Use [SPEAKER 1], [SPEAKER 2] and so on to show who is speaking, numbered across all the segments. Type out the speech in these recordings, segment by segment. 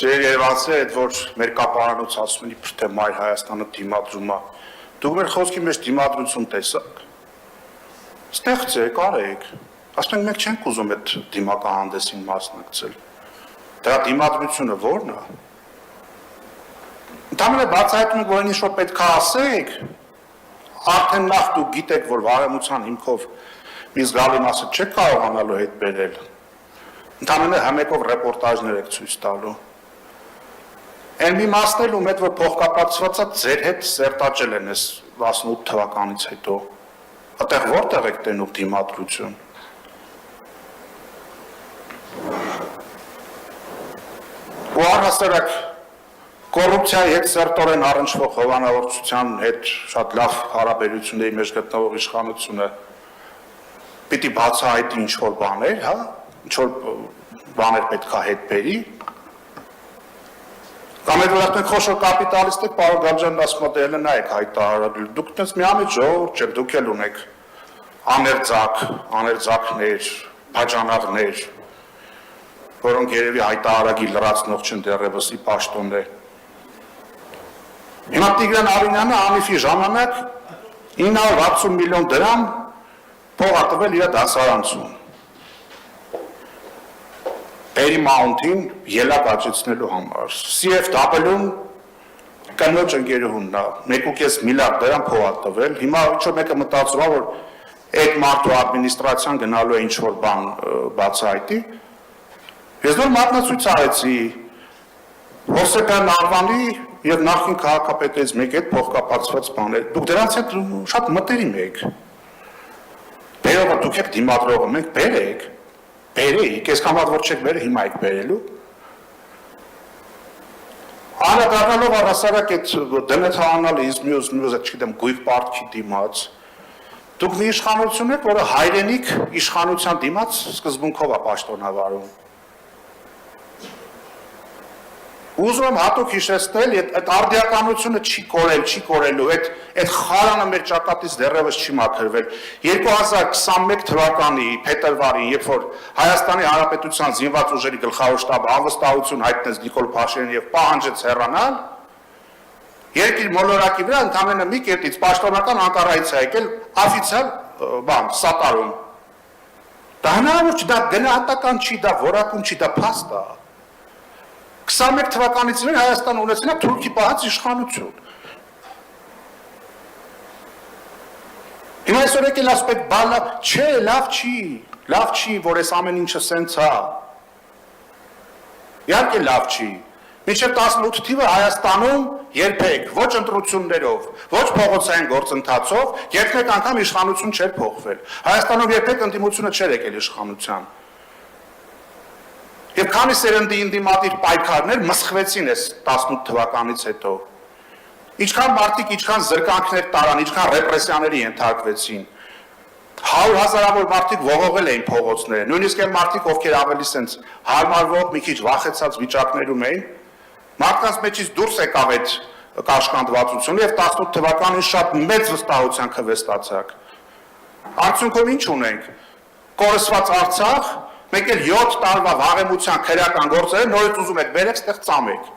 [SPEAKER 1] Երևանցի այդ որ մեր կապարանոց ասում են իբր թե Մայր Հայաստանը դիմադրում է։ Դուք մեր խոսքի մեջ դիմադրություն տեսաք։ Ստեղծեք, արեք։ Ասենք մենք չենք ուզում այդ դիմակահանդեսին մասնակցել։ Դրա դիմադրությունը ո՞րն է։ Ընդհանրապես բացահայտում եք, որ ինչ որ պետք է ասեք, արդեն նախ դուք գիտեք, որ վարեմության հիմքով մի զգալի մասը չեք կարողանալու հետ բերել։ Ընդհանրապես համեկով ռեպորտաժներ եք ցույց տալու։ Այն մի մասն էլ ում հետ որ փոխկապակցվածա ձեր հետ սերտաճել են այս 18 թվականից հետո։ Այդտեղ որտեղ եք տենում դիմադրություն։ Ու առհասարակ կոռուպցիայի հետ սերտորեն առնչվող հովանավորչության հետ շատ լավ հարաբերությունների մեջ գտնվող իշխանությունը պիտի բացահայտի ինչ-որ բաներ, հա, ինչ-որ բաներ պետք է հետ բերի։ Կամ այդ որ ասենք խոշոր կապիտալիստ եք, պարոն Գալջյանն ասում է, դե ելը նայեք հայտարարել, դուք տես միամիտ ժողովուրդ չեք, դուք էլ ունեք աներձակներ, բաժանաղներ, որոնք երևի հայտարարագի լրացնող չեն դեռևս ի պաշտոն է։ Հիմա Տիգրան Արինյանը անիվի ժամանակ 960 միլիոն դրամ փող է տվել իր դասարանցուն։ Paramount-ին ելակ աճեցնելու համար։ CFW-ն կնոջ ընկերուհունն է, 1.5 միլիարդ դրամ փող է տվել։ Հիմա ինչ-որ մեկը մտածում է, որ այդ մարդու ադմինիստրացիան գնալու է ինչ-որ բան բացահայտի։ Ես նոր մատնացույց արեցի Հովսեփյան Նարվանի եւ նախին քաղաքապետից մեկի հետ փոխկապակցված բաներ։ Դուք դրանց հետ շատ մտերիմ եք։ Բերողը դուք եք դիմադրողը, մենք բերեք։ Բերեք, այսքան վատ որ չեք բերել, հիմա եք բերելու։ Անդրադառնալով առհասարակ այդ դենետանալիզմի, չգիտեմ, գույք պարտքի դիմաց, դուք մի իշխանություն եք, որը հայրենիք իշխանության դիմաց սկզբունքով է պաշտոնավարում։ Ուզում եմ հատուկ հիշեցնել, այդ արդիականությունը չի կորելու, այդ խարանը մեր ճակատից դեռևս չի մաքրվել։ 2021 թվականի փետրվարին, երբ որ Հայաստանի Հանրապետության զինված ուժերի գլխավոր շտաբը անվստահություն հայտնեց Նիկոլ Փաշինյանին եւ պահանջեց հեռանալ, երկիր մոլորակի վրա ընդամենը մի կետից պաշտոնական անկառայից է եկել օֆիցիալ բան, սատարում։ Դա հնարավոր չի, դա գնահատական չի, դա որակում չի, դա փաստ է։ 21 թվականից վեր Հայաստանը ունեցել է թուրքի պահած իշխանություն։ Հիմա այսօր եկել ասում եք, բան չէ, լավ չի, որ այս ամեն ինչը սենց է։ Իհարկե լավ չի։ Մինչև 18 թիվը Հայաստանում երբեք ոչ ընտրություններով, ոչ փողոցային գործընթացով երբեք անգամ իշխանություն չէր փոխվել։ Հայաստանում երբեք ընդդիմությունը չէր եկել իշխանության։ Եվ քանի սերնդի ինդիմատիր պայքարներ մսխվեցին այս 18 թվականից հետո։ Ինչքան մարդիկ, ինչքան զրկանքներ տարան, ինչքան ռեպրեսիաների ենթարկվեցին։ 100,000-ավոր մարդիկ ողողել էին փողոցները, նույնիսկ այն մարդիկ, ովքեր ավելի սենց հարմարվող, մի քիչ վախեցած վիճակներում էին, մարդկանց մեջից դուրս եկավ այդ կաշկանդվածությունը եւ 18 թվականին շատ մեծ վստահության քվեստացակ։ Արդյունքում ինչ ունենք։ Կորսված Արցախ, մեկ էլ 7 տարվա վաղեմության քրեական գործերը նորից ուզում եք բերեք, ստեղ ծամեք։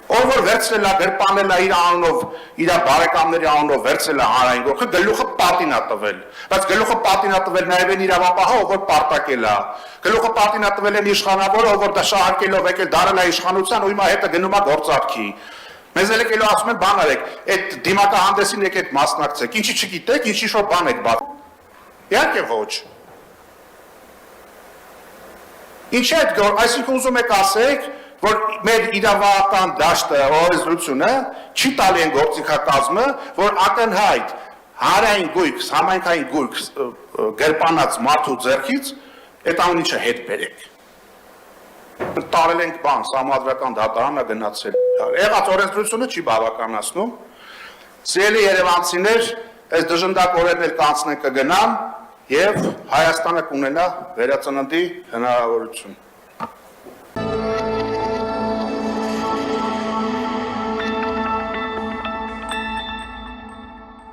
[SPEAKER 1] Ով որ վերցրել է, գրպանել է իր անունով, իր բարեկամների անունով վերցրել է հանրային գործը, գլուխը պատին է տվել։ Բայց գլուխը պատին է տվել նաև այն իրավապահը, ով որ պարտակել է։ Գլուխը պատին է տվել այն իշխանավորը, ով որ դա շահարկելով եկել դարել է իշխանության ու հիմա հետը գնում է գործարքի։ Մեզ էլ եկել ասում են բան արեք, այդ դիմակահանդեսին եկեք մասնակցեք։ Ինչի չգիտեք, ինչի շո բան եք բաց։ Իհարկե ոչ։ Ինչ է այդ գործ, այսինքն ուզում եք ասեք, որ մեր իրավական դաշտը, օրենսդրությունը չի տալի այն գործիքակազմը, որ ակնհայտ հանրային գույք, համայնքային գույք գրպանած մարդու ձեռքից այդ ամեն ինչը հետ բերեք։ Տարել ենք բան, համադրական դատարանը գնացել։ Եղած օրենսդրությունը չի բավականացնում։ Սիրելի երևանցիներ, այս դժնդակ օրերն էլ կանցնեն կգնան եւ Հայաստանը կունենա վերածննդի հնարավորություն։